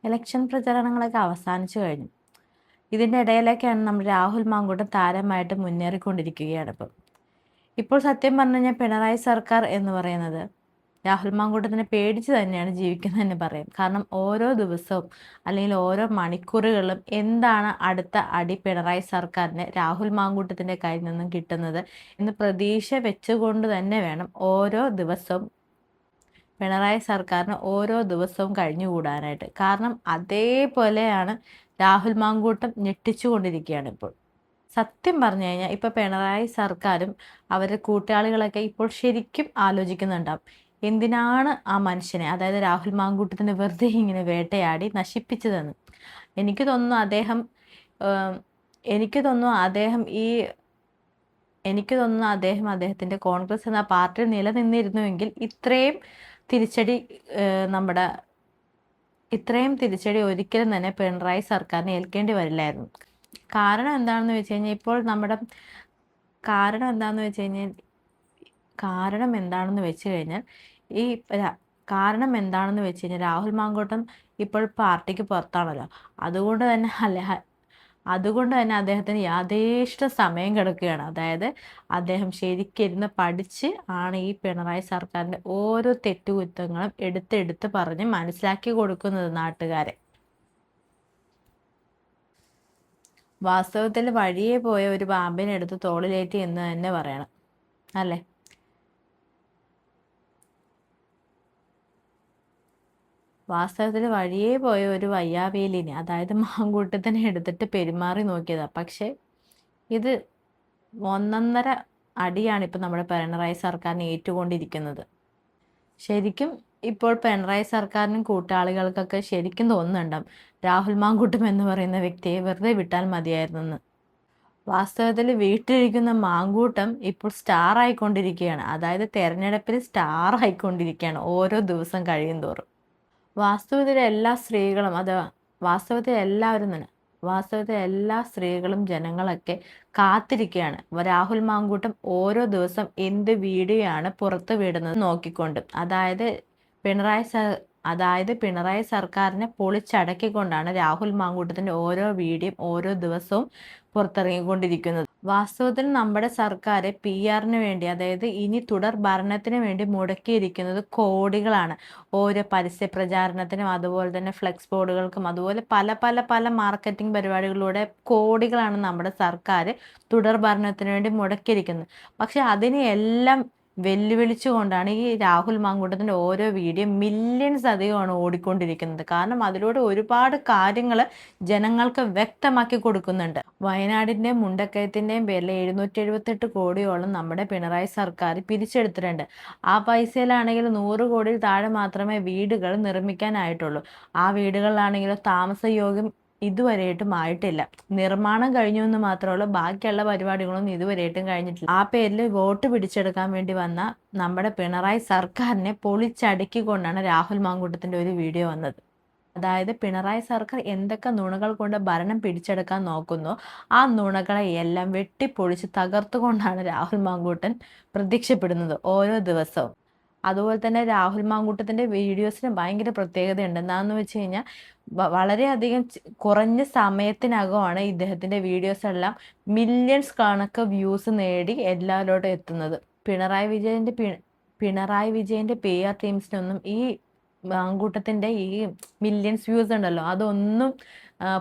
Election പ്രചരണങ്ങളൊക്കെ അവസാനിച്ചു കഴിഞ്ഞു. ഇതിൻ്റെ ഇടയിലേക്കാണ് നമ്മൾ രാഹുൽ മാങ്കൂട്ടം താരമായിട്ട് മുന്നേറിക്കൊണ്ടിരിക്കുകയാണ് ഇപ്പോൾ സത്യം പറഞ്ഞു കഴിഞ്ഞാൽ പിണറായി സർക്കാർ എന്ന് പറയുന്നത് രാഹുൽ മാങ്കൂട്ടത്തിനെ പേടിച്ച് തന്നെയാണ് ജീവിക്കുന്നതെന്ന് പറയാം. കാരണം ഓരോ ദിവസവും അല്ലെങ്കിൽ ഓരോ മണിക്കൂറുകളിലും എന്താണ് അടുത്ത അടി പിണറായി സർക്കാരിന് രാഹുൽ മാങ്കൂട്ടത്തിൻ്റെ കയ്യിൽ നിന്നും കിട്ടുന്നത് എന്ന് പ്രതീക്ഷ വെച്ചുകൊണ്ട് തന്നെ വേണം ഓരോ ദിവസവും പിണറായി സർക്കാരിന് ഓരോ ദിവസവും കഴിഞ്ഞുകൂടാനായിട്ട്. കാരണം അതേപോലെയാണ് രാഹുൽ മാങ്കൂട്ടം ഞെട്ടിച്ചുകൊണ്ടിരിക്കുകയാണ് ഇപ്പോൾ. സത്യം പറഞ്ഞു കഴിഞ്ഞാൽ ഇപ്പോൾ പിണറായി സർക്കാരും അവരുടെ കൂട്ടാളികളൊക്കെ ഇപ്പോൾ ശരിക്കും ആലോചിക്കുന്നുണ്ടാവും, എന്തിനാണ് ആ മനുഷ്യനെ, അതായത് രാഹുൽ മാങ്കൂട്ടത്തിന് വെറുതെ ഇങ്ങനെ വേട്ടയാടി നശിപ്പിച്ചതെന്ന്. എനിക്ക് തോന്നുന്നു അദ്ദേഹം എനിക്ക് തോന്നുന്നു അദ്ദേഹം ഈ എനിക്ക് തോന്നുന്നു അദ്ദേഹത്തിൻ്റെ കോൺഗ്രസ് എന്ന പാർട്ടിയിൽ നിലനിന്നിരുന്നുവെങ്കിൽ ഇത്രയും തിരിച്ചടി ഒരിക്കലും തന്നെ പിണറായി സർക്കാരിന് ഏൽക്കേണ്ടി വരില്ലായിരുന്നു. കാരണം എന്താണെന്ന് വെച്ച് കഴിഞ്ഞാൽ രാഹുൽ മാങ്കൂട്ടം ഇപ്പോൾ പാർട്ടിക്ക് പുറത്താണല്ലോ. അതുകൊണ്ട് തന്നെ അദ്ദേഹത്തിന് യാഥേഷ്ട സമയം കിടക്കുകയാണ്. അതായത് അദ്ദേഹം ശരിക്കിരുന്ന് പഠിച്ച് ആണ് ഈ പിണറായി സർക്കാരിൻ്റെ ഓരോ തെറ്റുകുറ്റങ്ങളും എടുത്തെടുത്ത് പറഞ്ഞ് മനസ്സിലാക്കി കൊടുക്കുന്നത് നാട്ടുകാരെ. വാസ്തവത്തിൽ വഴിയെ പോയ ഒരു പാമ്പിനെ എടുത്ത് തോളിലേറ്റി എന്ന് തന്നെ പറയണം, അല്ലേ? വാസ്തവത്തിൽ വഴിയെ പോയ ഒരു വയ്യാവേലിനെ, അതായത് മാങ്കൂട്ടത്തിനെ എടുത്തിട്ട് പെരുമാറി നോക്കിയതാണ്. പക്ഷേ ഇത് ഒന്നൊന്നര അടിയാണ് ഇപ്പം നമ്മുടെ പിണറായി സർക്കാരിന് ഏറ്റുകൊണ്ടിരിക്കുന്നത്. ശരിക്കും ഇപ്പോൾ പിണറായി സർക്കാരിനും കൂട്ടാളികൾക്കൊക്കെ ശരിക്കും തോന്നുന്നുണ്ടാവും രാഹുൽ മാങ്കൂട്ടം എന്ന് പറയുന്ന വ്യക്തിയെ വെറുതെ വിട്ടാൽ മതിയായിരുന്നെന്ന്. വാസ്തവത്തിൽ വീട്ടിലിരിക്കുന്ന മാങ്കൂട്ടം ഇപ്പോൾ സ്റ്റാർ ആയിക്കൊണ്ടിരിക്കുകയാണ്. അതായത് തെരഞ്ഞെടുപ്പിൽ സ്റ്റാർ ആയിക്കൊണ്ടിരിക്കുകയാണ് ഓരോ ദിവസം കഴിയും തോറും. വാസ്തവത്തിൽ എല്ലാ സ്ത്രീകളും ജനങ്ങളൊക്കെ കാത്തിരിക്കുകയാണ് രാഹുൽ മാങ്കൂട്ടം ഓരോ ദിവസം എന്ത് വീഡിയോ ആണ് പുറത്തു വിടുന്നത് നോക്കിക്കൊണ്ട്. അതായത് പിണറായി സർക്കാരിനെ പൊളിച്ചടക്കിക്കൊണ്ടാണ് രാഹുൽ മാങ്കൂട്ടത്തിൻ്റെ ഓരോ വീഡിയോയും ഓരോ ദിവസവും പുറത്തിറങ്ങിക്കൊണ്ടിരിക്കുന്നത്. വാസ്തവത്തിൽ നമ്മുടെ സർക്കാർ PR വേണ്ടി, അതായത് ഇനി തുടർ ഭരണത്തിന് വേണ്ടി മുടക്കിയിരിക്കുന്നത് കോടികളാണ്. ഓരോ പരസ്യ പ്രചാരണത്തിനും അതുപോലെ തന്നെ ഫ്ലെക്സ് ബോർഡുകൾക്കും അതുപോലെ പല പല പല മാർക്കറ്റിംഗ് പരിപാടികളിലൂടെ കോടികളാണ് നമ്മുടെ സർക്കാർ തുടർ ഭരണത്തിന് വേണ്ടി മുടക്കിയിരിക്കുന്നത്. പക്ഷെ അതിനെയെല്ലാം വെല്ലുവിളിച്ചുകൊണ്ടാണ് ഈ രാഹുൽ മാങ്കൂട്ടത്തിൻ്റെ ഓരോ വീഡിയോ മില്യൺസ് അധികമാണ് ഓടിക്കൊണ്ടിരിക്കുന്നത്. കാരണം അതിലൂടെ ഒരുപാട് കാര്യങ്ങൾ ജനങ്ങൾക്ക് വ്യക്തമാക്കി കൊടുക്കുന്നുണ്ട്. വയനാടിൻ്റെയും മുണ്ടക്കയത്തിൻ്റെയും പേരിൽ 778 കോടിയോളം നമ്മുടെ പിണറായി സർക്കാർ പിരിച്ചെടുത്തിട്ടുണ്ട്. ആ പൈസയിലാണെങ്കിൽ 100 കോടിയിൽ താഴെ മാത്രമേ വീടുകൾ നിർമ്മിക്കാനായിട്ടുള്ളൂ. ആ വീടുകളിലാണെങ്കിൽ താമസയോഗ്യം ഇതുവരെയായിട്ടും ആയിട്ടില്ല. നിർമ്മാണം കഴിഞ്ഞു എന്ന് മാത്രമല്ല, ബാക്കിയുള്ള പരിപാടികളൊന്നും ഇതുവരെയായിട്ടും കഴിഞ്ഞിട്ടില്ല. ആ പേരിൽ വോട്ട് പിടിച്ചെടുക്കാൻ വേണ്ടി വന്ന നമ്മുടെ പിണറായി സർക്കാരിനെ പൊളിച്ചടുക്കിക്കൊണ്ടാണ് രാഹുൽ മാങ്കൂട്ടത്തിൻ്റെ ഒരു വീഡിയോ വന്നത്. അതായത് പിണറായി സർക്കാർ എന്തൊക്കെ നുണകൾ കൊണ്ട് ഭരണം പിടിച്ചെടുക്കാൻ നോക്കുന്നോ ആ നുണകളെ എല്ലാം വെട്ടിപ്പൊളിച്ച് തകർത്തുകൊണ്ടാണ് രാഹുൽ മാങ്കൂട്ടൻ പ്രത്യക്ഷപ്പെടുന്നത് ഓരോ ദിവസവും. അതുപോലെ തന്നെ രാഹുൽ മാങ്കൂട്ടത്തിൻ്റെ വീഡിയോസിന് ഭയങ്കര പ്രത്യേകതയുണ്ട്. എന്താണെന്ന് വെച്ച് കഴിഞ്ഞാൽ വളരെയധികം കുറഞ്ഞ സമയത്തിനകമാണ് ഇദ്ദേഹത്തിൻ്റെ വീഡിയോസ് എല്ലാം മില്യൺസ് കണക്ക് വ്യൂസ് നേടി എല്ലാവരോടും എത്തുന്നത്. പിണറായി വിജയൻ്റെ PR ടീംസിനൊന്നും ഈ മാങ്കൂട്ടത്തിൻ്റെ ഈ മില്യൺസ് വ്യൂസ് ഉണ്ടല്ലോ അതൊന്നും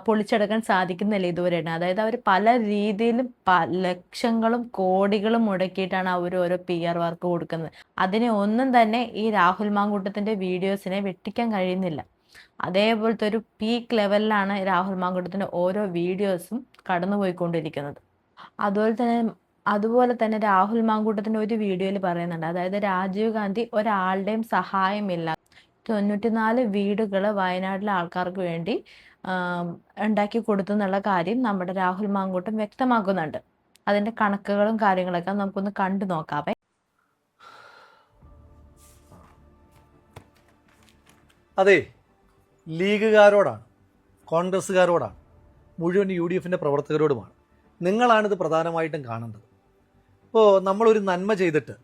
പൊളിച്ചെടുക്കാൻ സാധിക്കുന്നില്ല ഇതുവരെയാണ്. അതായത് അവർ പല രീതിയിലും ലക്ഷങ്ങളും കോടികളും മുടക്കിയിട്ടാണ് അവർ ഓരോ PR വർക്ക് കൊടുക്കുന്നത്. അതിനെ ഒന്നും തന്നെ ഈ രാഹുൽ മാങ്കൂട്ടത്തിൻ്റെ വീഡിയോസിനെ വെട്ടിക്കാൻ കഴിയുന്നില്ല. അതേപോലത്തെ ഒരു പീക്ക് ലെവലിലാണ് രാഹുൽ മാങ്കൂട്ടത്തിൻ്റെ ഓരോ വീഡിയോസും കടന്നുപോയിക്കൊണ്ടിരിക്കുന്നത്. അതുപോലെ തന്നെ രാഹുൽ മാങ്കൂട്ടത്തിൻ്റെ ഒരു വീഡിയോയിൽ പറയുന്നുണ്ട്, അതായത് രാജീവ് ഗാന്ധി ഒരാളുടെയും സഹായമില്ല 94 വീടുകൾ വയനാട്ടിലെ ആൾക്കാർക്ക് വേണ്ടി ഉണ്ടാക്കി കൊടുത്തു എന്നുള്ള കാര്യം നമ്മുടെ രാഹുൽ മാങ്കൂട്ടം വ്യക്തമാക്കുന്നുണ്ട്. അതിൻ്റെ കണക്കുകളും കാര്യങ്ങളൊക്കെ നമുക്കൊന്ന് കണ്ടു നോക്കാവേ. അതെ, ലീഗുകാരോടാണ്, കോൺഗ്രസ്സുകാരോടാണ്, മുഴുവൻ UDFൻ്റെ പ്രവർത്തകരോടുമാണ്. നിങ്ങളാണിത് പ്രധാനമായിട്ടും കാണേണ്ടത്. ഇപ്പോൾ നമ്മളൊരു നന്മ ചെയ്തിട്ട്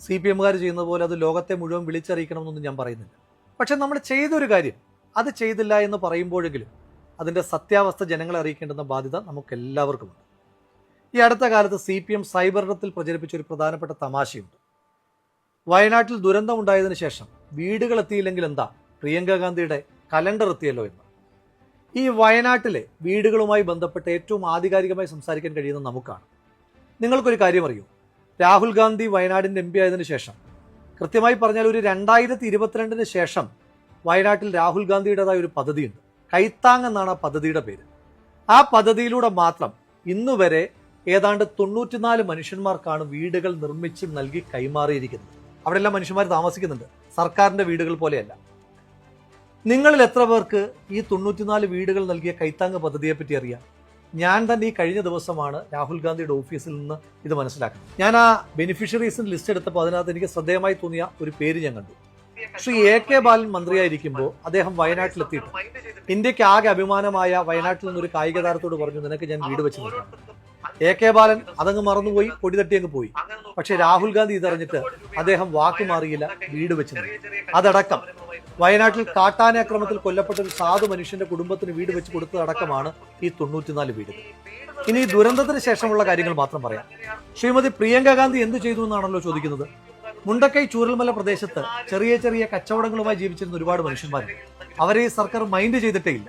CPMകാർ ചെയ്യുന്നത് പോലെ അത് ലോകത്തെ മുഴുവൻ വിളിച്ചറിയിക്കണമെന്നൊന്നും ഞാൻ പറയുന്നില്ല. പക്ഷെ നമ്മൾ ചെയ്തൊരു കാര്യം അത് ചെയ്തില്ല എന്ന് പറയുമ്പോഴെങ്കിലും അതിൻ്റെ സത്യാവസ്ഥ ജനങ്ങളെ അറിയിക്കേണ്ടുന്ന ബാധ്യത നമുക്കെല്ലാവർക്കുമുണ്ട്. ഈ അടുത്ത കാലത്ത് CPM സൈബറിടത്തിൽ പ്രചരിപ്പിച്ച ഒരു പ്രധാനപ്പെട്ട തമാശയുണ്ട്. വയനാട്ടിൽ ദുരന്തമുണ്ടായതിനു ശേഷം വീടുകൾ എത്തിയില്ലെങ്കിൽ എന്താ, പ്രിയങ്ക ഗാന്ധിയുടെ കലണ്ടർ എത്തിയല്ലോ എന്ന്. ഈ വയനാട്ടിലെ വീടുകളുമായി ബന്ധപ്പെട്ട് ഏറ്റവും ആധികാരികമായി സംസാരിക്കാൻ കഴിയുന്ന നമുക്കാണ്. നിങ്ങൾക്കൊരു കാര്യം അറിയൂ, രാഹുൽ ഗാന്ധി വയനാടിൻ്റെ MP ആയതിനു ശേഷം, കൃത്യമായി പറഞ്ഞാൽ ഒരു 2022 ശേഷം വയനാട്ടിൽ രാഹുൽ ഗാന്ധിയുടേതായ ഒരു പദ്ധതിയുണ്ട്. കൈത്താങ് എന്നാണ് ആ പദ്ധതിയുടെ പേര്. ആ പദ്ധതിയിലൂടെ മാത്രം ഇന്നുവരെ ഏതാണ്ട് 94 മനുഷ്യന്മാർക്കാണ് വീടുകൾ നിർമ്മിച്ച് നൽകി കൈമാറിയിരിക്കുന്നത്. അവിടെല്ലാം മനുഷ്യന്മാർ താമസിക്കുന്നുണ്ട്, സർക്കാരിൻ്റെ വീടുകൾ പോലെയല്ല. നിങ്ങളിൽ എത്ര പേർക്ക് ഈ 94 വീടുകൾ നൽകിയ കൈത്താങ് പദ്ധതിയെപ്പറ്റി അറിയാം? ഞാൻ തന്നെ ഈ കഴിഞ്ഞ ദിവസമാണ് രാഹുൽ ഗാന്ധിയുടെ ഓഫീസിൽ നിന്ന് ഇത് മനസ്സിലാക്കുന്നത്. ഞാൻ ആ ബെനിഫിഷ്യറീസിന് ലിസ്റ്റ് എടുത്തപ്പോൾ അതിനകത്ത് എനിക്ക് ശ്രദ്ധേയമായി തോന്നിയ ഒരു പേര് ഞാൻ കണ്ടു. ശ്രീ AK ബാലൻ മന്ത്രിയായിരിക്കുമ്പോൾ അദ്ദേഹം വയനാട്ടിലെത്തിയിട്ട് ഇന്ത്യക്ക് ആകെ അഭിമാനമായ വയനാട്ടിൽ നിന്നൊരു കായിക താരത്തോട് പറഞ്ഞു, നിനക്ക് ഞാൻ വീട് വെച്ച് നൽകാം. AK ബാലൻ അതങ്ങ് മറന്നുപോയി, പൊടി തട്ടി അങ്ങ് പോയി. പക്ഷെ രാഹുൽ ഗാന്ധി ഇതറിഞ്ഞിട്ട് അദ്ദേഹം വാക്ക് മാറിയില്ല, വീട് വെച്ച് നൽകി. അതടക്കം വയനാട്ടിൽ കാട്ടാന ആക്രമണത്തിൽ കൊല്ലപ്പെട്ട ഒരു സാധു മനുഷ്യന്റെ കുടുംബത്തിന് വീട് വെച്ച് കൊടുത്തതടക്കമാണ് ഈ 94 വീടുകൾ. ഇനി ഈ ദുരന്തത്തിന് ശേഷമുള്ള കാര്യങ്ങൾ മാത്രം പറയാം. ശ്രീമതി പ്രിയങ്ക ഗാന്ധി എന്ത് ചെയ്തു എന്നാണല്ലോ ചോദിക്കുന്നത്. മുണ്ടക്കൈ ചൂരൽമല പ്രദേശത്ത് ചെറിയ ചെറിയ കച്ചവടങ്ങളുമായി ജീവിച്ചിരുന്ന ഒരുപാട് മനുഷ്യന്മാരുണ്ട്. അവരെ ഈ സർക്കാർ മൈൻഡ് ചെയ്തിട്ടേ ഇല്ല.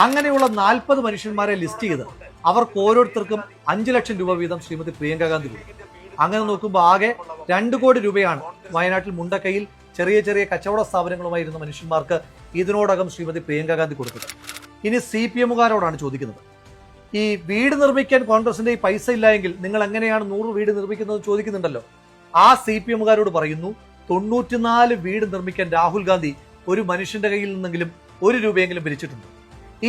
അങ്ങനെയുള്ള 40 മനുഷ്യന്മാരെ ലിസ്റ്റ് ചെയ്ത് അവർക്ക് ഓരോരുത്തർക്കും 5 ലക്ഷം രൂപ വീതം ശ്രീമതി പ്രിയങ്ക ഗാന്ധി കൊടുക്കും. അങ്ങനെ നോക്കുമ്പോൾ ആകെ 2 കോടി രൂപയാണ് വയനാട്ടിൽ മുണ്ടക്കൈയിൽ ചെറിയ ചെറിയ കച്ചവട സ്ഥാപനങ്ങളുമായിരുന്ന മനുഷ്യന്മാർക്ക് ഇതിനോടകം ശ്രീമതി പ്രിയങ്ക ഗാന്ധി കൊടുത്തത്. ഇനി CPMകാരോടാണ് ചോദിക്കുന്നത്, ഈ വീട് നിർമ്മിക്കാൻ കോൺഗ്രസിന്റെ ഈ പൈസ ഇല്ല എങ്കിൽ നിങ്ങൾ എങ്ങനെയാണ് 100 വീട് നിർമ്മിക്കുന്നത് ചോദിക്കുന്നുണ്ടല്ലോ. ആ CPMകാരോട് പറയുന്നു, 94 വീട് നിർമ്മിക്കാൻ രാഹുൽ ഗാന്ധി ഒരു മനുഷ്യന്റെ കയ്യിൽ നിന്നെങ്കിലും 1 രൂപയെങ്കിലും പിരിച്ചിട്ടുണ്ട്.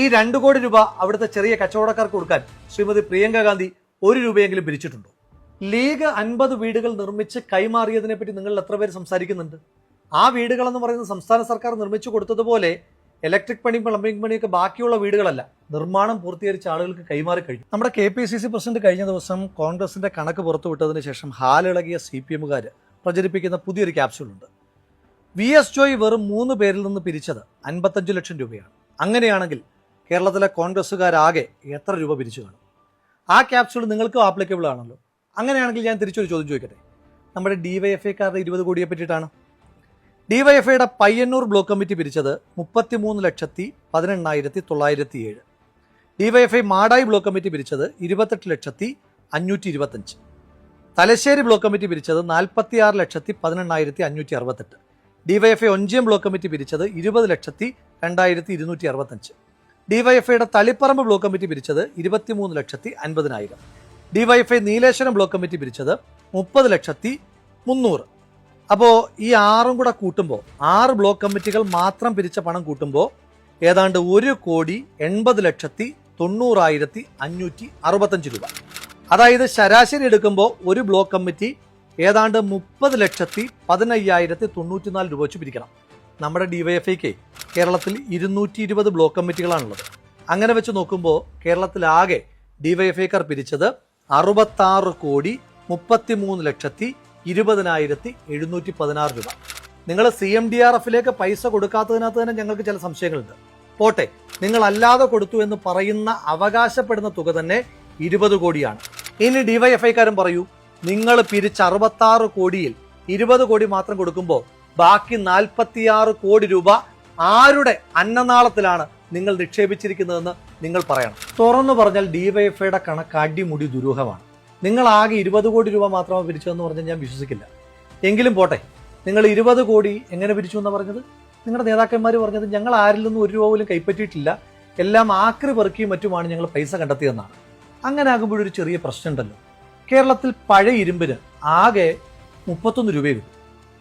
ഈ 2 കോടി രൂപ അവിടുത്തെ ചെറിയ കച്ചവടക്കാർക്ക് കൊടുക്കാൻ ശ്രീമതി പ്രിയങ്ക ഗാന്ധി 1 രൂപയെങ്കിലും പിരിച്ചിട്ടുണ്ടോ? ലീഗ് 50 വീടുകൾ നിർമ്മിച്ച് കൈമാറിയതിനെ പറ്റി നിങ്ങൾ എത്ര പേര് സംസാരിക്കുന്നുണ്ട്? ആ വീടുകളെന്ന് പറയുന്നത് സംസ്ഥാന സർക്കാർ നിർമ്മിച്ചു കൊടുത്തതുപോലെ ഇലക്ട്രിക് പണി, പ്ലംബിംഗ് പണിയൊക്കെ ബാക്കിയുള്ള വീടുകളല്ല, നിർമ്മാണം പൂർത്തീകരിച്ച ആളുകൾക്ക് കൈമാറി കഴിഞ്ഞു. നമ്മുടെ KPCC പ്രസിഡന്റ് കഴിഞ്ഞ ദിവസം കോൺഗ്രസിന്റെ കണക്ക് പുറത്തുവിട്ടതിന് ശേഷം ഹാലിളകിയ CPMകാർ പ്രചരിപ്പിക്കുന്ന പുതിയൊരു ക്യാപ്സ്യൂളുണ്ട്. VS ജോയ് വെറും 3 പേരിൽ നിന്ന് പിരിച്ചത് 55 ലക്ഷം രൂപയാണ്. അങ്ങനെയാണെങ്കിൽ കേരളത്തിലെ കോൺഗ്രസ്സുകാരാകെ എത്ര രൂപ പിരിച്ചു കാണും? ആ ക്യാപ്സ്യൂൾ നിങ്ങൾക്കും ആപ്ലിക്കബിൾ ആണല്ലോ. അങ്ങനെയാണെങ്കിൽ ഞാൻ തിരിച്ചൊരു ചോദ്യം ചോദിക്കട്ടെ. നമ്മുടെ DYFIക്കാരുടെ 20 കോടിയെ പറ്റിയിട്ടാണ്. DYFIയുടെ പയ്യന്നൂർ ബ്ലോക്ക് കമ്മിറ്റി പിരിച്ചത് 33,18,907. DYFI മാടായി ബ്ലോക്ക് കമ്മിറ്റി പിരിച്ചത് 28,525,000. തലശ്ശേരി ബ്ലോക്ക് കമ്മിറ്റി പിരിച്ചത് 46,18,568. DYFI ഒഞ്ചിയം ബ്ലോക്ക് കമ്മിറ്റി പിരിച്ചത് 20,02,265. DYFIയുടെ തളിപ്പറമ്പ് ബ്ലോക്ക് കമ്മിറ്റി പിരിച്ചത് 23,50,000. DYFI നീലേശ്വരം ബ്ലോക്ക് കമ്മിറ്റി പിരിച്ചത് 30,300,000. അപ്പോൾ ഈ 6 കൂടെ കൂട്ടുമ്പോൾ 6 ബ്ലോക്ക് കമ്മിറ്റികൾ മാത്രം പിരിച്ച പണം കൂട്ടുമ്പോൾ ഏതാണ്ട് 1,80,90,565 രൂപ. അതായത് ശരാശരി എടുക്കുമ്പോൾ ഒരു ബ്ലോക്ക് കമ്മിറ്റി ഏതാണ്ട് 30,15,094 രൂപ വെച്ച് പിരിക്കണം. നമ്മുടെ DYFIക്ക് കേരളത്തിൽ 220 ബ്ലോക്ക് കമ്മിറ്റികളാണുള്ളത്. അങ്ങനെ വെച്ച് നോക്കുമ്പോൾ കേരളത്തിലാകെ DYFIക്കാർ പിരിച്ചത് 63,33,20,716 രൂപ. നിങ്ങൾ CMDRFിലേക്ക് പൈസ കൊടുക്കാത്തതിനകത്ത് തന്നെ ഞങ്ങൾക്ക് ചില സംശയങ്ങളുണ്ട്. പോട്ടെ, നിങ്ങൾ അല്ലാതെ കൊടുത്തു എന്ന് പറയുന്ന അവകാശപ്പെടുന്ന തുക തന്നെ 20 കോടിയാണ്. ഇനി DYFIക്കാരും പറയൂ, നിങ്ങൾ പിരിച്ച 66 കോടിയിൽ 20 കോടി മാത്രം കൊടുക്കുമ്പോൾ ബാക്കി 46 കോടി രൂപ ആരുടെ അന്നനാളത്തിലാണ് നിങ്ങൾ നിക്ഷേപിച്ചിരിക്കുന്നതെന്ന് നിങ്ങൾ പറയണം. തുറന്നു പറഞ്ഞാൽ DYFIയുടെ കണക്ക് അടിമുടി ദുരൂഹമാണ്. നിങ്ങൾ ആകെ 20 കോടി രൂപ മാത്രമാണ് പിരിച്ചതെന്ന് പറഞ്ഞാൽ ഞാൻ വിശ്വസിക്കില്ല. എങ്കിലും പോട്ടെ, നിങ്ങൾ 20 കോടി എങ്ങനെ പിരിച്ചു എന്നാണ് പറഞ്ഞത്? നിങ്ങളുടെ നേതാക്കന്മാർ പറഞ്ഞത് ഞങ്ങൾ ആരിൽ നിന്നും 1 രൂപ പോലും കൈപ്പറ്റിയിട്ടില്ല, എല്ലാം ആക്രി പെറുക്കിയും മറ്റുമാണ് ഞങ്ങൾ പൈസ കണ്ടെത്തിയെന്നാണ്. അങ്ങനെ ആകുമ്പോഴൊരു ചെറിയ പ്രശ്നമുണ്ടല്ലോ. കേരളത്തിൽ പഴയ ഇരുമ്പിന് ആകെ 31 രൂപയെ കിട്ടും.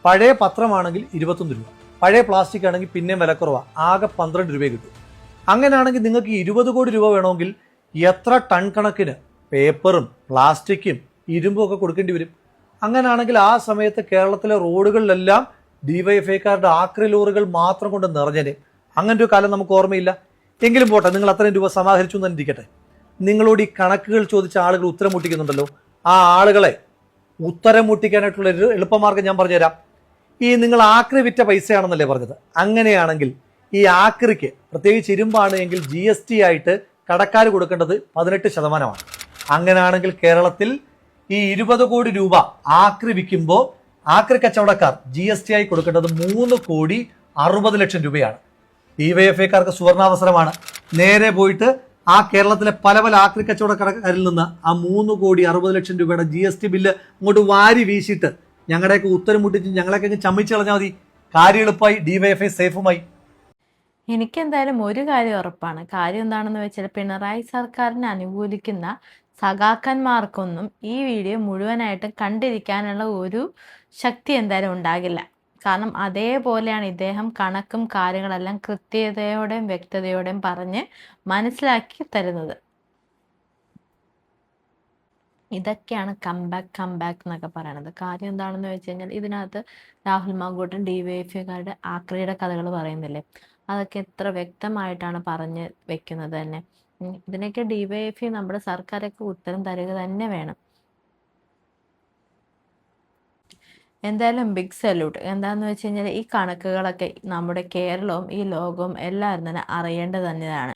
പഴയ പത്രമാണെങ്കിൽ 21 രൂപ, പഴയ പ്ലാസ്റ്റിക് ആണെങ്കിൽ പിന്നെയും വില കുറവാണ്, ആകെ 12 രൂപയെ കിട്ടും. അങ്ങനെയാണെങ്കിൽ നിങ്ങൾക്ക് 20 കോടി രൂപ വേണമെങ്കിൽ എത്ര ടൺ കണക്കിന് പേപ്പറും പ്ലാസ്റ്റിക്കും ഇരുമ്പും ഒക്കെ കൊടുക്കേണ്ടി വരും? അങ്ങനെയാണെങ്കിൽ ആ സമയത്ത് കേരളത്തിലെ റോഡുകളിലെല്ലാം DYFIക്കാരുടെ ആക്രി ലോറികൾ മാത്രം കൊണ്ട് നിറഞ്ഞേനെ. അങ്ങനെ ഒരു കാലം നമുക്ക് ഓർമ്മയില്ല. എങ്കിലും പോട്ടെ, നിങ്ങൾ അത്രയും രൂപ സമാഹരിച്ചു എന്ന് ഇരിക്കട്ടെ. നിങ്ങളോട് ഈ കണക്കുകൾ ചോദിച്ച ആളുകൾ ഉത്തരം മുട്ടിക്കുന്നുണ്ടല്ലോ, ആ ആളുകളെ ഉത്തരം മുട്ടിക്കാനായിട്ടുള്ള ഒരു എളുപ്പമാർഗ്ഗം ഞാൻ പറഞ്ഞുതരാം. ഈ നിങ്ങൾ ആക്രി വിറ്റ പൈസയാണെന്നല്ലേ പറഞ്ഞത്? അങ്ങനെയാണെങ്കിൽ ഈ ആക്രിക്ക് പ്രത്യേകിച്ച് ഇരുമ്പാണ് എങ്കിൽ GST ആയിട്ട് കടക്കാർ കൊടുക്കേണ്ടത് 18%. അങ്ങനെയാണെങ്കിൽ കേരളത്തിൽ ഈ 20 കോടി രൂപ ആക്രി വിൽക്കുമ്പോൾ ആക്രി കച്ചവടക്കാർ GST ആയി കൊടുക്കേണ്ടത് 3,60,00,000 രൂപയാണ്. DYFIക്കാർക്ക് സുവർണാവസരമാണ്. നേരെ പോയിട്ട് ആ കേരളത്തിലെ പല പല ആക്രി കച്ചവടക്കാരിൽ നിന്ന് ആ 3,60,00,000 രൂപയുടെ GST ബില്ല് അങ്ങോട്ട് വാരി വീശിയിട്ട് ഞങ്ങളുടെയൊക്കെ ഉത്തരം മുട്ടിച്ച് ഞങ്ങളെയൊക്കെ ചമ്മിച്ച് കളഞ്ഞാൽ മതി. കാര്യം എളുപ്പമായി, DYFI സേഫുമായി. എനിക്കെന്തായാലും ഒരു കാര്യം ഉറപ്പാണ്. കാര്യം എന്താണെന്ന് വെച്ചാൽ പിണറായി സർക്കാരിനെ അനുകൂലിക്കുന്ന സഖാക്കന്മാർക്കൊന്നും ഈ വീഡിയോ മുഴുവനായിട്ടും കണ്ടിരിക്കാനുള്ള ഒരു ശക്തി എന്തായാലും ഉണ്ടാകില്ല. കാരണം അതേപോലെയാണ് ഇദ്ദേഹം കണക്കും കാര്യങ്ങളെല്ലാം കൃത്യതയോടെയും വ്യക്തതയോടെയും പറഞ്ഞ് മനസ്സിലാക്കി തരുന്നത്. ഇതൊക്കെയാണ് കംബാക്ക് എന്നൊക്കെ പറയണത്. കാര്യം എന്താണെന്ന് വെച്ച് കഴിഞ്ഞാൽ ഇതിനകത്ത് രാഹുൽ മാങ്കൂട്ടൻ DYFIക്കാരുടെ ആക്രിയുടെ കഥകൾ പറയുന്നില്ലേ, അതൊക്കെ എത്ര വ്യക്തമായിട്ടാണ് പറഞ്ഞ് വെക്കുന്നത് തന്നെ. ഇതിനൊക്കെ DYFI നമ്മുടെ സർക്കാരൊക്കെ ഉത്തരം തരിക തന്നെ വേണം. എന്തായാലും ബിഗ് സല്യൂട്ട്. എന്താണെന്ന് വെച്ച് കഴിഞ്ഞാൽ ഈ കണക്കുകളൊക്കെ നമ്മുടെ കേരളവും ഈ ലോകവും എല്ലാവരും തന്നെ അറിയേണ്ടത് തന്നെയാണ്.